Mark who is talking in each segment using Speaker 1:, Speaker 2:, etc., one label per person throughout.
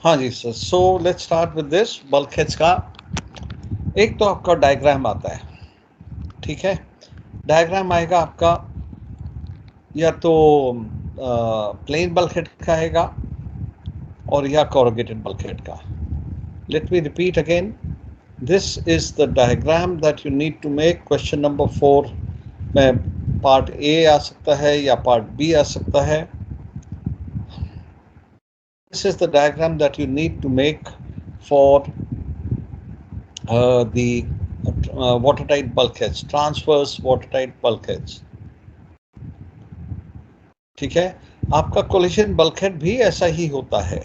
Speaker 1: हाँ जी sir, so let's start with this bulkheads का। एक तो आपका डायग्राम आता है, ठीक है। डायग्राम आएगा आपका या तो प्लेन बल्कहेड का आएगा और या कोरुगेटेड बल्कहेड का। Let me repeat again, this is the diagram that you need to make. Question number 4 में पार्ट ए आ सकता है या पार्ट बी आ सकता है। This is the diagram that you need to make for the watertight bulkheads, transverse watertight bulkheads. ठीक है, आपका collision bulkhead भी ऐसा ही होता है।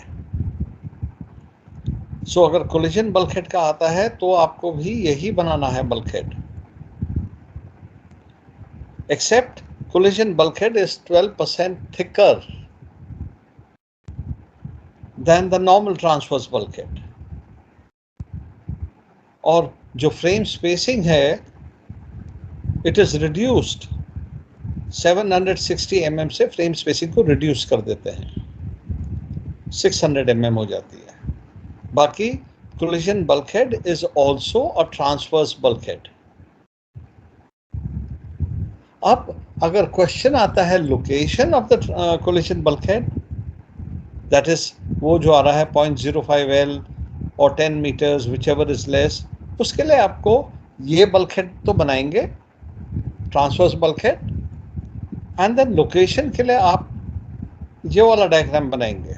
Speaker 1: सो अगर कोलिजन बल्कहेड का आता है तो आपको भी यही बनाना है bulkhead, except collision bulkhead is 12% thicker than the normal transverse bulkhead. और जो फ्रेम स्पेसिंग है इट इज रिड्यूस्ड 760 mm से फ्रेम स्पेसिंग को रिड्यूस कर देते हैं, 600 mm हो जाती है। बाकी collision bulkhead is also a transverse bulkhead. अब अगर क्वेश्चन आता है location of the collision bulkhead, that is वो जो आ रहा है 0.05 L और 10 मीटर्स विचएवर इज लेस, उसके लिए आपको ये बल्कहेड तो बनाएंगे, transverse bulkhead, and then location के लिए आप ये वाला डायग्राम बनाएंगे।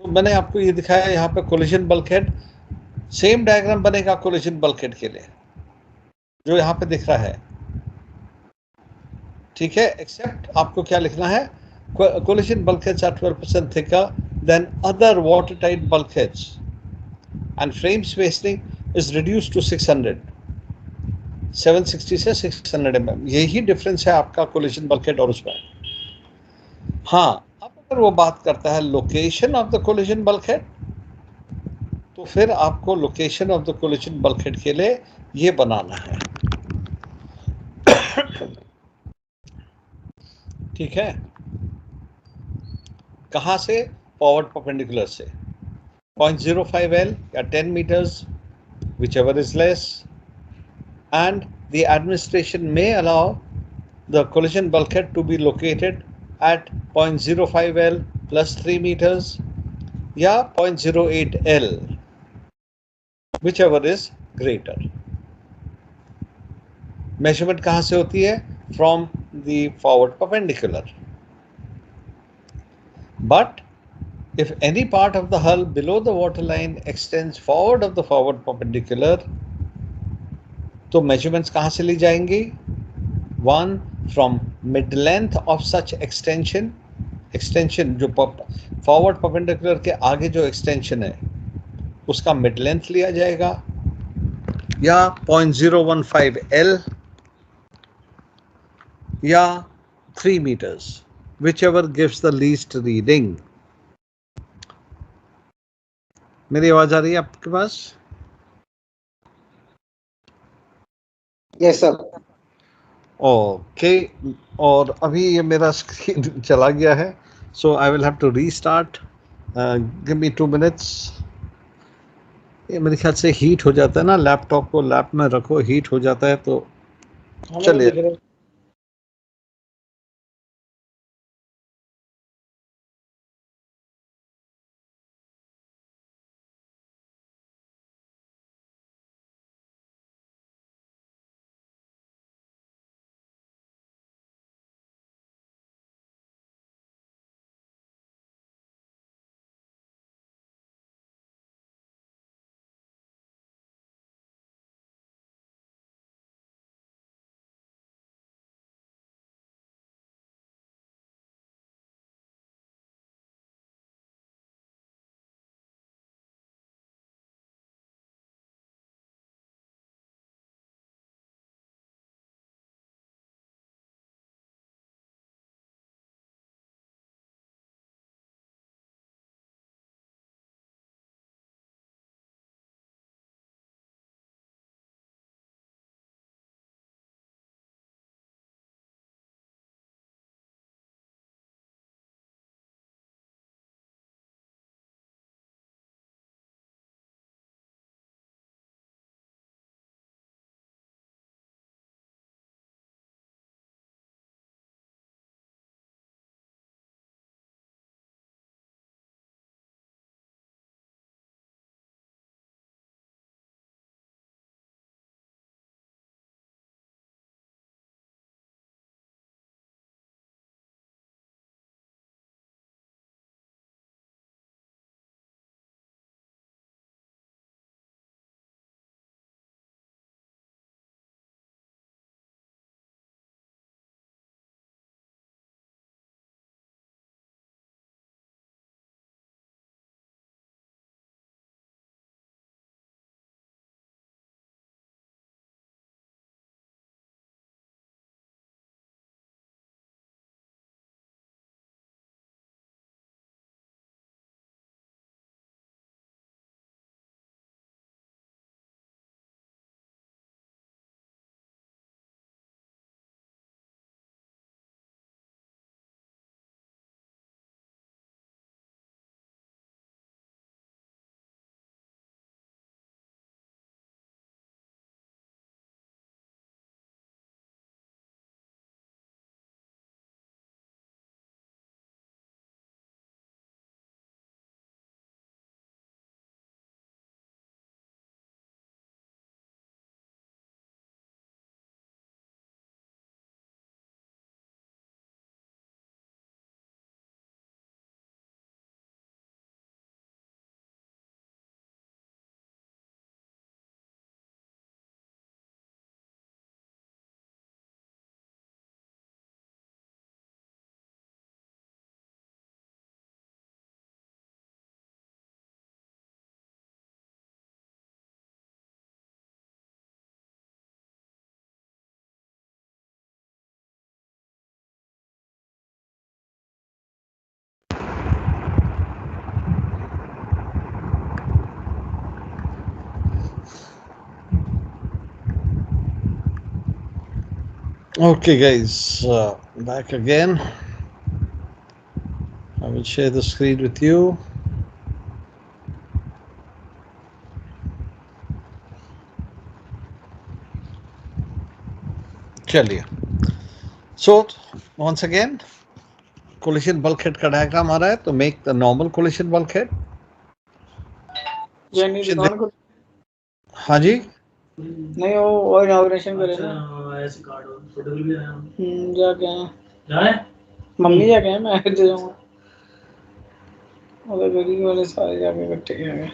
Speaker 1: तो मैंने आपको ये दिखाया यहाँ पे कोलिजन बल्कहेड, सेम डायग्राम बनेगा कोलिजन बल्कहेड के लिए जो यहाँ पे दिख रहा है, ठीक है। एक्सेप्ट आपको क्या लिखना है, collision bulkheads are 12% thicker than other watertight bulkheads and frame spacing is reduced to 760 से 600 mm। यही डिफरेंस है आपका कोलिजन बल्कहेड और उसमें। हाँ, अब अगर वो बात करता है location of the collision bulkhead, तो फिर आपको location of the collision bulkhead के लिए ये बनाना है, ठीक है। कहाँ से? फॉरवर्ड परपेंडिकुलर से 0.05 L या 10 meters, whichever is less, and the administration may allow the collision bulkhead to be located at 0.05 L plus 3 meters या 0.08 L, whichever is greater. Measurement कहाँ से होती है? From the forward perpendicular. But if any part of the hull below the waterline extends forward of the forward perpendicular, तो measurements कहाँ से ली जाएंगी? One, from mid length of such extension, extension जो forward perpendicular के आगे जो extension है उसका mid length लिया जाएगा, या 0.015 L या 3 meters, whichever gives the least reading. मेरी आवाज आ रही है आपके पास?
Speaker 2: Yes sir.
Speaker 1: ओके, और अभी ये मेरा स्क्रीन चला गया है, so I will have to restart. Give me 2 minutes। ये मेरे ख्याल से हीट हो जाता है ना, लैपटॉप को लैप में रखो, हीट हो जाता है तो चलिए। Okay, guys, back again. I will share the screen with you. चलिए, so once again, collision bulkhead का डायग्राम आ रहा है, तो make the normal collision bulkhead.
Speaker 2: यानी दुकान को
Speaker 1: हाँ जी,
Speaker 2: नहीं वो इनॉग्रेशन करे ना ऐसे कार्ड फोटो भी आया जाके आए जाए मम्मी जाके आए मैं दे जाऊंगा उधर गली वाले सारे जाके इकट्ठे किए गए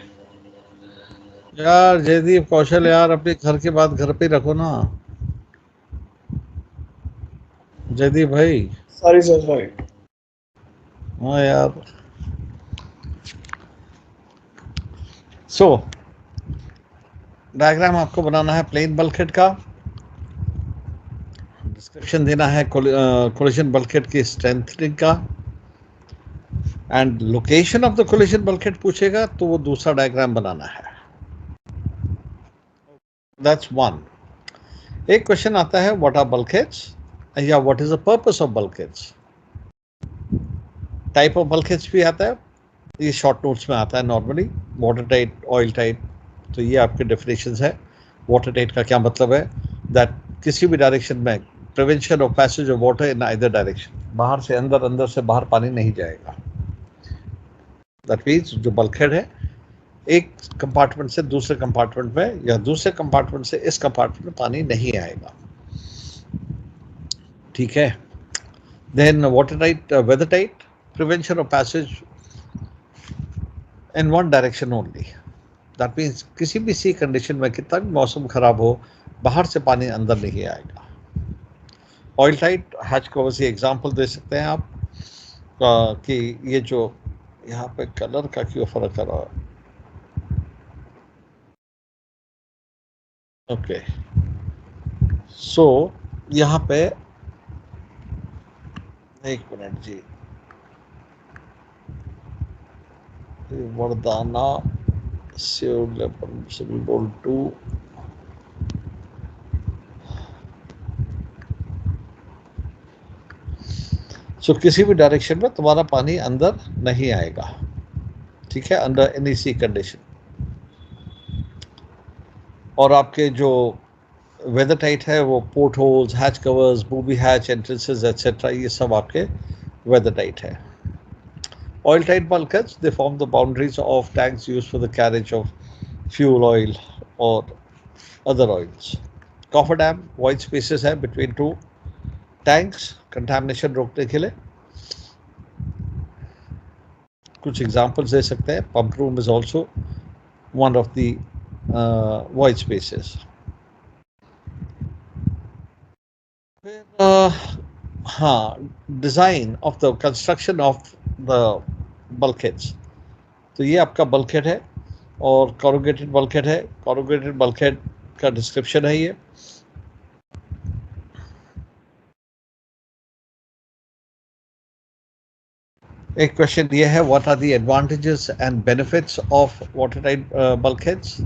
Speaker 1: यार जयदीप कौशल, यार अपने घर के बाद घर पे रखो ना जयदीप भाई।
Speaker 2: Sorry sir sorry.
Speaker 1: हाँ यार, सो डायग्राम आपको बनाना है प्लेन बल्कहेड का, डिस्क्रिप्शन देना है कोलिजन बल्कहेड की स्ट्रेंथनिंग का, and location of the collision bulkhead पूछेगा तो वो दूसरा डायग्राम बनाना है। That's one. एक क्वेश्चन आता है व्हाट आर बल्कहेड्स या what is the purpose of bulkheads. Type of bulkheads भी आता है, ये शॉर्ट नोट्स में आता है normally. Water tight, oil tight, तो ये आपके डेफिनेशंस है। वाटर टाइट का क्या मतलब है? दैट किसी भी डायरेक्शन में prevention of passage of water in either direction, बाहर से अंदर, अंदर से बाहर पानी नहीं जाएगा। दैट मीन्स जो बल्कहेड है एक कंपार्टमेंट से दूसरे कंपार्टमेंट में या दूसरे कंपार्टमेंट से इस कंपार्टमेंट में पानी नहीं आएगा, ठीक है। Then water tight, weather tight, prevention of passage in one direction only. That means किसी भी सी कंडीशन में कितना भी मौसम खराब हो, बाहर से पानी अंदर नहीं आएगा। ऑयल टाइट, हैच कवर से एग्जांपल दे सकते हैं आप कि ये जो यहाँ पे कलर का क्यों फर्क आ रहा है। ओके, सो यहाँ पे एक मिनट जी, वरदाना सिविल 2 सो किसी भी डायरेक्शन में तुम्हारा पानी अंदर नहीं आएगा, ठीक है, अंडर एनी सी कंडीशन। और आपके जो वेदर टाइट है वो port holes, hatch covers, booby hatch, entrances etcetera, ये सब आपके वेदर टाइट है। Oil tight bulkheads, they form the boundaries of tanks used for the carriage of fuel oil or other oils. Coffer dam, void spaces है between two tanks, contamination रोकने के लिए। कुछ examples दे सकते हैं। Pump room is also one of the void spaces. हाँ, design of the construction of the bulkheads, तो ये आपका बल्कहेड है और कॉरुगेटेड बल्कहेड है। कॉरुगेटेड बल्कहेड का डिस्क्रिप्शन है ये। एक क्वेश्चन ये है what are the advantages and benefits of water tight bulkheads.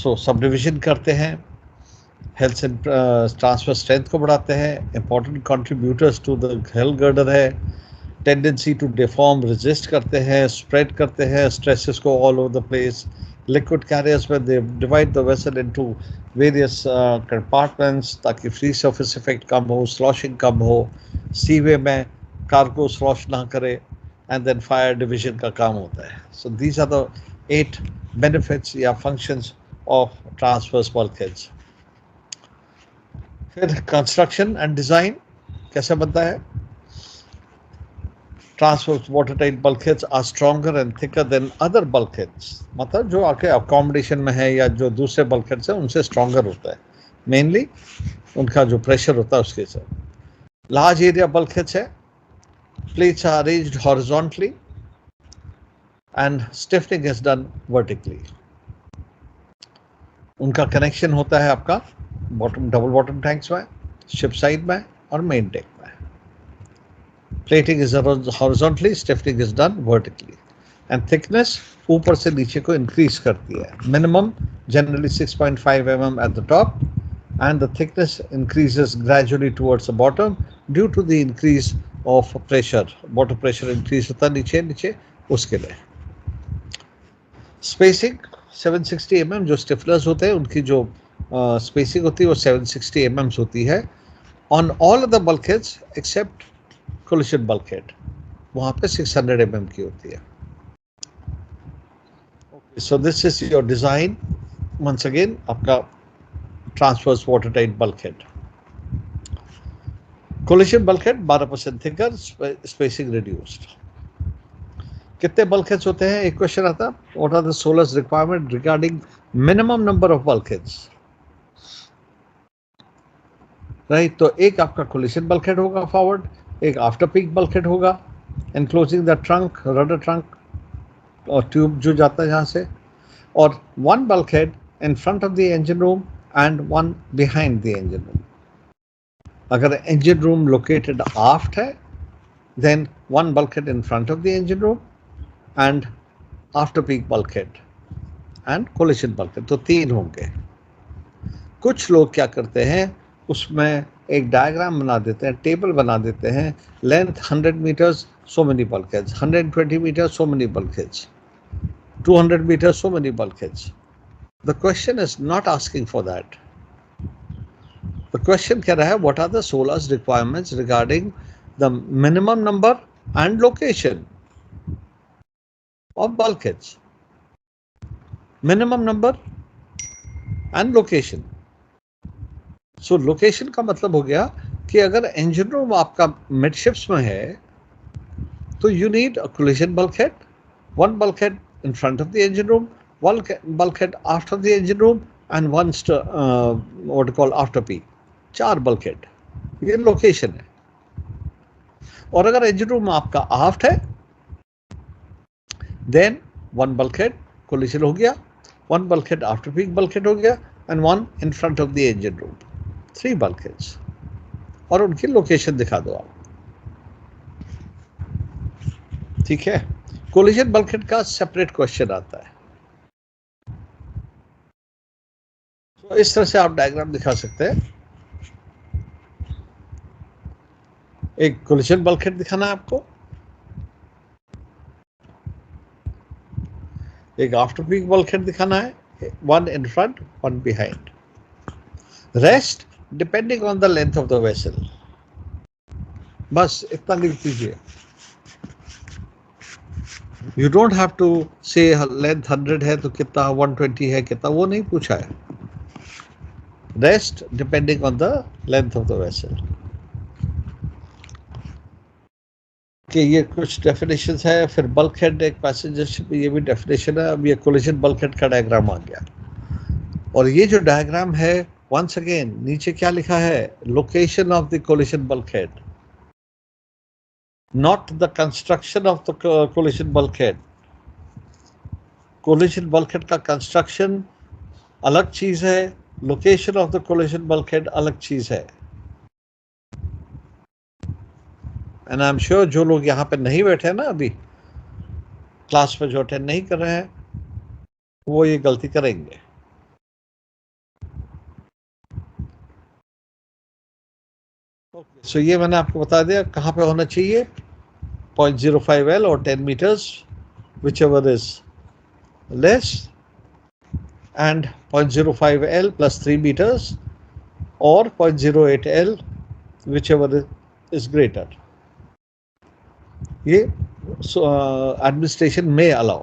Speaker 1: So subdivision करते हैं, हेल्थ एंड ट्रांसफर स्ट्रेंथ को बढ़ाते हैं, important contributors to the hull girder है, टेंडेंसी टू डिफॉर्म रेजिस्ट करते हैं, स्प्रेड करते हैं स्ट्रेसेस को all over the place. Liquid carriers में they divide the vessel into various compartments ताकि फ्री सरफेस इफेक्ट कम हो, स्लॉशिंग कम हो, सीवे में कार्गो स्लॉश ना करे, एंड देन फायर डिवीजन का काम होता है। So these are the 8 benefits या फंक्शंस ऑफ ट्रांसवर्स बल्कहेड्स। फिर कंस्ट्रक्शन एंड डिज़ाइन कैसे बनता है। Transverse watertight bulkheads are stronger and thicker than other bulkheads, मतलब जो आपके अकोमोडेशन में है या जो दूसरे bulkheads है उनसे stronger होता है, मेनली उनका जो प्रेशर होता है उसके साथ। लार्ज एरिया bulkheads है, plates are arranged horizontally and stiffening is done vertically. उनका कनेक्शन होता है आपका बॉटम, डबल बॉटम टैंक्स में, शिप साइड में और मेन डेक में। Plating is horizontally, stiffening is done vertically, and thickness ऊपर से नीचे को increase करती है। Minimum generally 6.5 mm at the top and the thickness increases gradually towards the bottom due to the increase of pressure. Water pressure increase होता है नीचे नीचे, उसके लिए स्पेसिंग 760 mm जो स्टिफलर्स होते हैं उनकी जो स्पेसिंग होती है वो 760 mm होती है on all the bulkheads except collision bulkhead, वहाँ पे 600 mm की होती है. So this is your design. Once again, आपका transverse watertight bulkhead. Collision bulkhead 12% thicker, spacing reduced. कितने bulkheads होते हैं? एक क्वेश्चन आता. What are the SOLAS requirement regarding minimum number of bulkheads? Right. तो एक आपका collision bulkhead होगा forward, एक after peak bulkhead होगा, enclosing the trunk, rudder trunk और ट्यूब जो जाता है यहाँ से, और one bulkhead in front of the engine room and one behind the engine room. अगर engine room located aft है, then one bulkhead in front of the engine room and after peak bulkhead and collision bulkhead, तो 3 होंगे. कुछ लोग क्या करते हैं, उसमें एक डायग्राम बना देते हैं, टेबल बना देते हैं, length 100 meters so many bulkheads, 120 meters so many bulkheads, 200 meters so many bulkheads. The question is not asking for that. The question कह रहा है what are the SOLAS requirements regarding the minimum number and location of bulkheads. Minimum number and location. So location का मतलब हो गया कि अगर engine room आपका midships में है तो you need a collision bulkhead, one bulkhead in front of the engine room, one bulkhead after the engine room and one what you call after peak. 4 bulkhead. ये location है. और अगर engine room आपका aft है then one bulkhead collision हो गया, one bulkhead after peak bulkhead हो गया and one in front of the engine room. 3 bulkheads. और उनकी लोकेशन दिखा दो आप. ठीक है. कोलिजन बल्कहेड का सेपरेट क्वेश्चन आता है. तो इस तरह से आप डायग्राम दिखा सकते हैं. एक कोलिजन बल्कहेड दिखाना है आपको, एक आफ्टर पीक बल्कहेड दिखाना है, one in front one behind. Rest depending on the length of the vessel. बस इतना लिख दीजिए. You don't have to say length 100 है तो कितना 120 है कितना, वो नहीं पूछा है. Rest depending on the length of the vessel. कि ये कुछ डेफिनेशंस है. फिर बल्कहेड एक पैसेंजरशिप, ये भी डेफिनेशन है. अब ये कोलिजन बल्कहेड का डायग्राम आ गया. और ये जो डायग्राम है once again नीचे क्या लिखा है, location of the collision bulkhead, not the construction of the collision bulkhead. Collision bulkhead का construction अलग चीज है, location of the collision bulkhead अलग चीज है. And I'm sure जो लोग यहाँ पे नहीं बैठे ना अभी क्लास में, जो अटेंड नहीं कर रहे हैं, वो ये गलती करेंगे. So ये मैंने आपको बता दिया कहाँ पे होना चाहिए. 0.05 L और 10 meters whichever is less, and 0.05 L plus 3 meters or 0.08 L whichever is greater. ये administration may allow.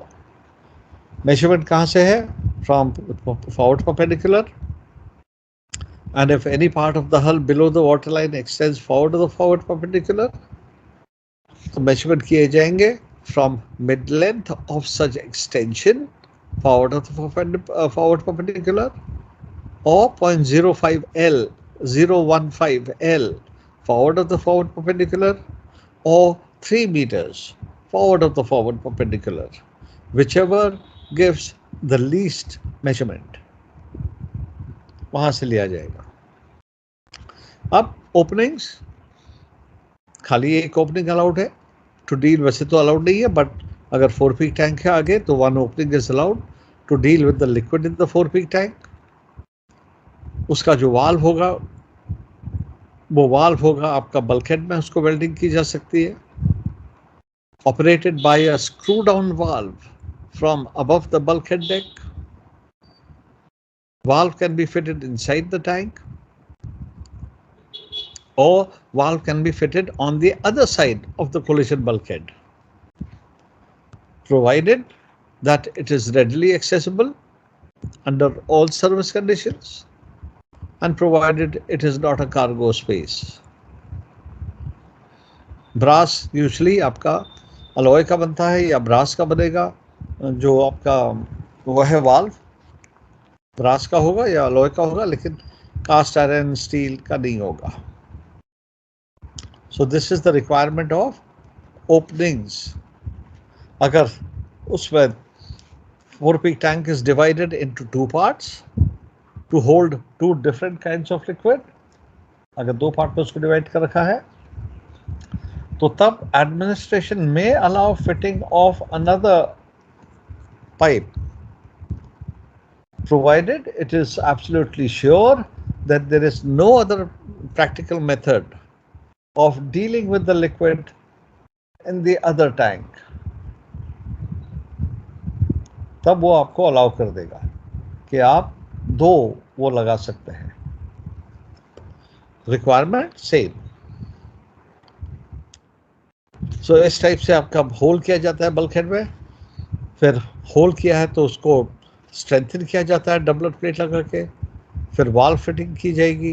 Speaker 1: Measurement कहाँ से है? From forward perpendicular. And if any part of the hull below the waterline extends forward to the forward perpendicular, तो measurement किए जाएंगे from mid length of such extension forward of the forward perpendicular, or 0.05 L, 015 L forward of the forward perpendicular, or 3 meters forward of the forward perpendicular, whichever gives the least measurement. वहां से लिया जाएगा. अब openings, खाली एक opening allowed है. To deal वैसे तो अलाउड नहीं है, बट अगर 4 पीक टैंक है आगे तो 1 opening is allowed to deal with the liquid in the 4 peak tank. उसका जो वाल्व होगा वो वाल्व होगा आपका बल्कहेड में, उसको वेल्डिंग की जा सकती है, operated by a screw down valve from above the bulkhead deck. Valve can be fitted inside the tank, or valve can be fitted on the other side of the collision bulkhead, provided that it is readily accessible under all service conditions and provided it is not a cargo space. Brass usually आपका alloy का बनता है या brass का बनेगा, जो आपका वो है वाल्व ब्रास का होगा या अलॉय का होगा, लेकिन कास्ट आयरन स्टील का नहीं होगा. So this is the requirement of openings. अगर उसमें 4-peak tank is divided into 2 parts to hold 2 different kinds of liquid, अगर 2 पार्ट में उसको डिवाइड कर रखा है तो तब administration may allow fitting of another pipe, provided it is absolutely sure that there is no other practical method of dealing with the liquid in the other tank. तब वो आपको अलाउ कर देगा कि आप 2 वो लगा सकते हैं. Requirement same. सो इस टाइप से आपका होल किया जाता है बल्कहेड में. फिर होल किया है तो उसको स्ट्रेंथन किया जाता है डबलर प्लेट लगा के. फिर वाल्व फिटिंग की जाएगी,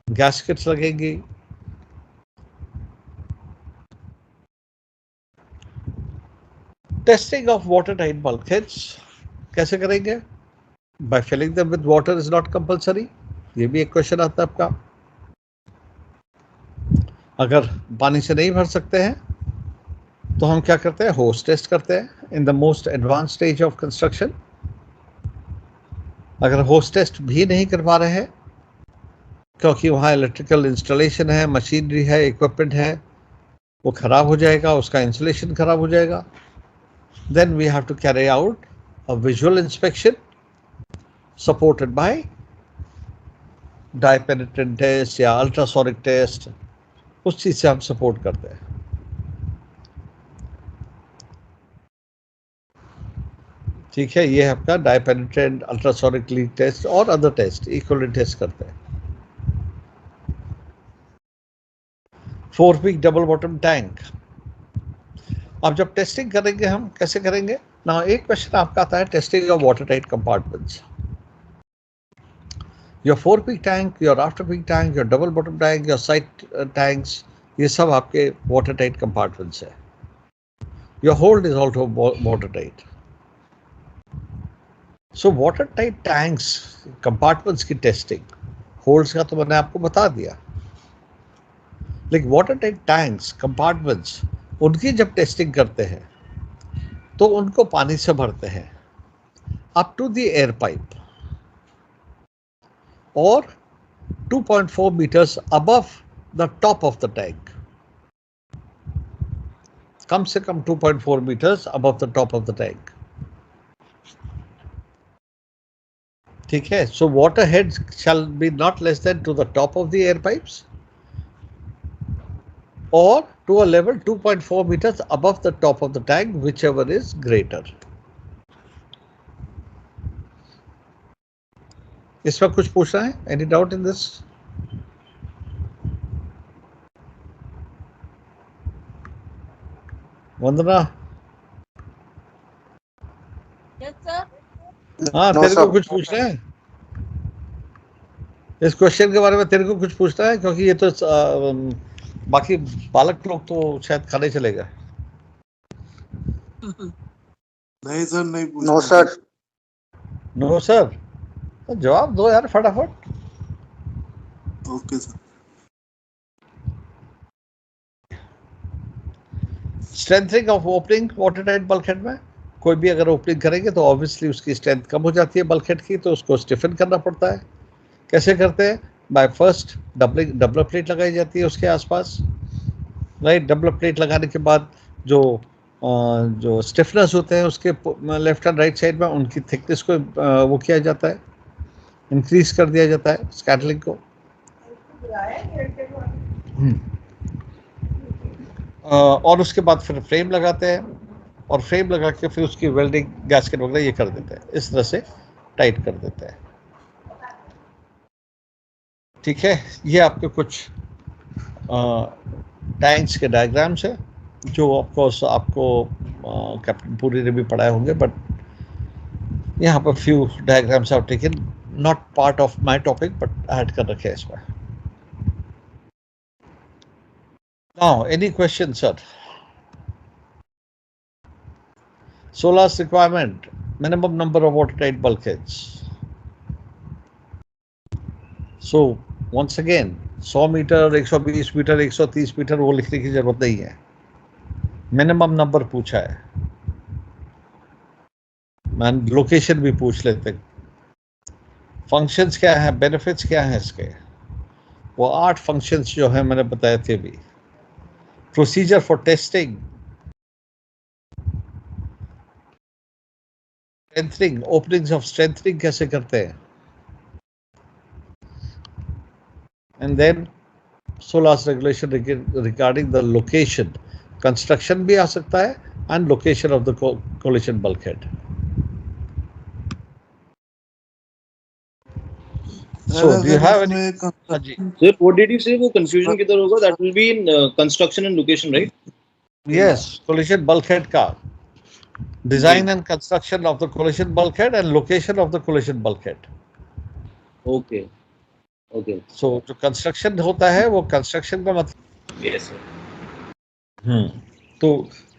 Speaker 1: गैस्केट्स लगेंगी. Testing of water tight bulkheads कैसे करेंगे? By filling them with water is not compulsory. ये भी एक क्वेश्चन आता है आपका. अगर पानी से नहीं भर सकते हैं तो हम क्या करते हैं? होस टेस्ट करते हैं in the most advance stage of construction. अगर होस टेस्ट भी नहीं कर पा रहे हैं क्योंकि वहाँ इलेक्ट्रिकल इंस्टॉलेशन है, मशीनरी है, इक्विपमेंट है, वो खराब हो जाएगा, उसका इंसुलेशन खराब हो जाएगा, then we have to carry out a visual inspection supported by dye penetrant test या ultrasonic test. उस चीज से हम सपोर्ट करते हैं. ठीक है, ये है आपका डाई पेनिट्रेंट, अल्ट्रासोनिक लीक टेस्ट और अदर टेस्ट इक्वली टेस्ट करते हैं. 4-peak double bottom tank. अब जब टेस्टिंग करेंगे हम कैसे करेंगे ना? एक क्वेश्चन आपका आता है testing of water tight compartments. Your 4-peak tank, your after peak tank, your double bottom tank, your side tanks, ये सब आपके वाटर टाइट कंपार्टमेंट्स है. Your hold is also water tight. So water tight tanks compartments की testing, holds का तो मैंने आपको बता दिया, लेकिन वाटर टाइट टैंक्स कंपार्टमेंट्स उनकी जब टेस्टिंग करते हैं तो उनको पानी से भरते हैं up to the air pipe और 2.4 meters above the top of the tank. कम से कम 2.4 meters above the top of the tank. ठीक है. So water heads shall be not less than to the top of the air pipes or to a level 2.4 meters above the top of the tank, whichever is greater. इसमें कुछ पूछना है? Any doubt in this? Vandana?
Speaker 3: Yes, sir.
Speaker 1: हाँ, तेरे को कुछ पूछना है इस क्वेश्चन के बारे में? तेरे को कुछ पूछना है क्योंकि ये तो बाकी बालक लोग तो शायद खाने चले गए.
Speaker 4: नहीं सर, नहीं पूछना.
Speaker 2: No sir.
Speaker 1: No sir. तो जवाब दो यार फटाफट.
Speaker 4: Okay sir.
Speaker 1: Strengthening of opening water tight bulkhead में कोई भी अगर ओपनिंग करेंगे तो ऑब्वियसली उसकी स्ट्रेंथ कम हो जाती है बल्कहेड की, तो उसको स्टिफन करना पड़ता है. कैसे करते हैं? बाय फर्स्ट डबल प्लेट लगाई जाती है उसके आसपास, राइट. डबल प्लेट लगाने के बाद जो स्टिफनेस होते हैं उसके लेफ्ट एंड राइट साइड में उनकी थिकनेस को वो किया जाता है. इंक्रीज कर दिया जाता है स्कैटरिंग को। और उसके बाद फिर फ्रेम लगाते हैं और फ्रेम लगा के फिर उसकी वेल्डिंग गैस्केट वगैरह ये कर देते हैं, इस तरह से टाइट कर देते हैं। ठीक है, ये आपके कुछ टैंक्स के डायग्राम्स है जो ऑफकोर्स आपको कैप्टन पूरी ने भी पढ़ाए होंगे, बट यहाँ पर few diagrams are taken, not part of my topic but add कर रखे हैं इसमें। Now any question sir? SOLAS requirement, minimum number of watertight bulkheads. So once again 100 metre, 120 metre, 130 metre वो लिखने की जरूरत नहीं है, मिनिमम नंबर पूछा है। मैन लोकेशन भी पूछ लेते। फंक्शंस क्या है, बेनिफिट्स क्या है इसके, वो 8 फंक्शंस जो है मैंने बताए थे भी। Procedure for testing, strengthening, openings of strengthening कैसे करते हैं, and then SOLAS regulation regarding the location, construction भी आ सकता है and location of the collision bulkhead. So do you have any?
Speaker 5: Sir, what did you say? वो confusion किधर होगा? That will be in construction and location, right?
Speaker 1: Yes, collision bulkhead का design and construction of the collision bulkhead and location of the collision bulkhead.
Speaker 5: Okay. Okay.
Speaker 1: So जो construction होता है वो construction का मतलब।
Speaker 5: Yes sir.
Speaker 1: तो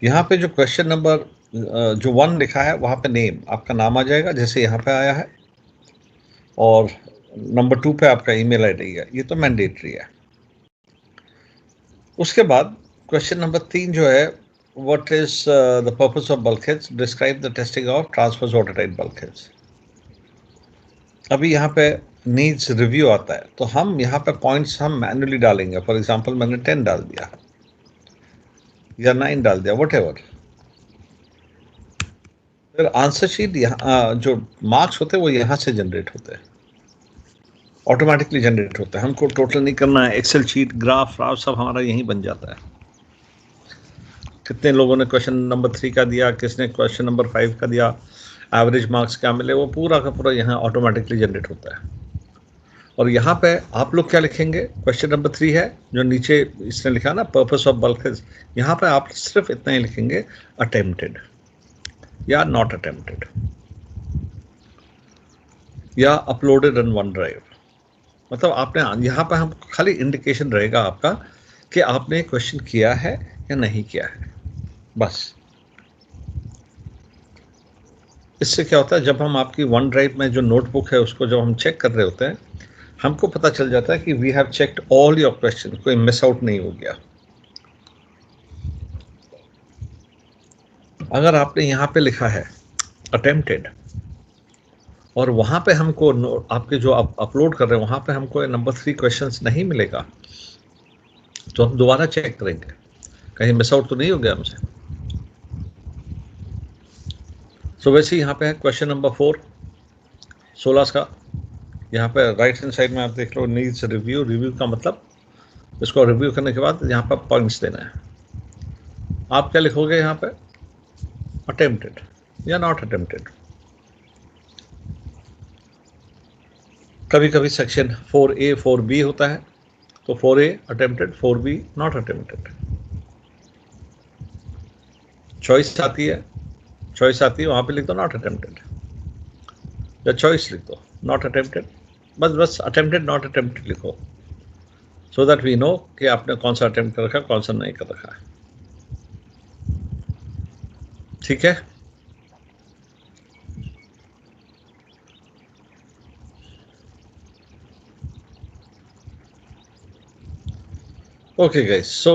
Speaker 1: यहाँ पे जो क्वेश्चन नंबर जो 1 लिखा है वहाँ पे नेम, आपका नाम आ जाएगा जैसे यहाँ पे आया है, और नंबर 2 पे आपका ईमेल आईडी है, ये तो मैंडेटरी है। उसके बाद क्वेश्चन नंबर 3 जो है, what is the purpose of bulkheads, describe the testing of transverse watertight bulkheads. अभी यहाँ पे नीड्स रिव्यू आता है, तो हम यहाँ पे पॉइंट्स हम मैन्युअली डालेंगे। फॉर एग्जांपल मैंने 10 डाल दिया या 9 डाल दिया, व्हाटएवर। फिर आंसर शीट यहाँ जो मार्क्स होते हैं वो यहाँ से जनरेट होते हैं, ऑटोमेटिकली जनरेट होता है, हमको टोटल नहीं करना है। एक्सेल शीट, ग्राफ सब हमारा यहीं बन जाता है। कितने लोगों ने क्वेश्चन नंबर 3 का दिया, किसने क्वेश्चन नंबर 5 का दिया, एवरेज मार्क्स क्या मिले, वो पूरा का पूरा यहाँ ऑटोमेटिकली जनरेट होता है। और यहाँ पे आप लोग क्या लिखेंगे, क्वेश्चन नंबर 3 है जो नीचे इसने लिखा ना, पर्पस ऑफ बल्कहेड्स, यहाँ पे आप सिर्फ इतना ही लिखेंगे, अटेम्प्टेड या नॉट अटेम्प्टेड या अपलोडेड इन वन ड्राइव। मतलब आपने यहाँ पे हम खाली इंडिकेशन रहेगा आपका कि आपने क्वेश्चन किया है या नहीं किया है, बस। इससे क्या होता है, जब हम आपकी वन ड्राइव में जो नोटबुक है उसको जब हम चेक कर रहे होते हैं, हमको पता चल जाता है कि we have checked all your question, कोई मिस आउट नहीं हो गया। अगर आपने यहाँ पे लिखा है अटेम्प्टेड और वहाँ पे हमको आपके जो आप अपलोड कर रहे हैं वहाँ पे हमको नंबर 3 क्वेश्चंस नहीं मिलेगा, तो हम दोबारा चेक करेंगे कहीं मिस आउट तो नहीं हो गया हमसे। सो वैसे यहाँ पे है क्वेश्चन नंबर 4 SOLAS का, यहाँ पे राइट हैंड साइड में आप देख लो, नीड्स रिव्यू। रिव्यू का मतलब इसको रिव्यू करने के बाद यहाँ पर पॉइंट्स देना है। आप क्या लिखोगे यहाँ पे, अटेम्प्टेड या नॉट अटेम्प्टेड। कभी कभी सेक्शन 4A 4B होता है, तो 4A attempted, 4B not attempted. Choice आती है वहाँ पे लिख दो नॉट अटेम्प्टेड, या चॉइस लिख दो नॉट अटेम्प्टेड, बस अटेम्प्टेड नॉट अटेम्प्टेड लिखो, सो दैट वी नो कि आपने कौन सा अटेम्प्ट कर रखा है, कौन सा नहीं कर रखा है। ठीक है, okay guys, so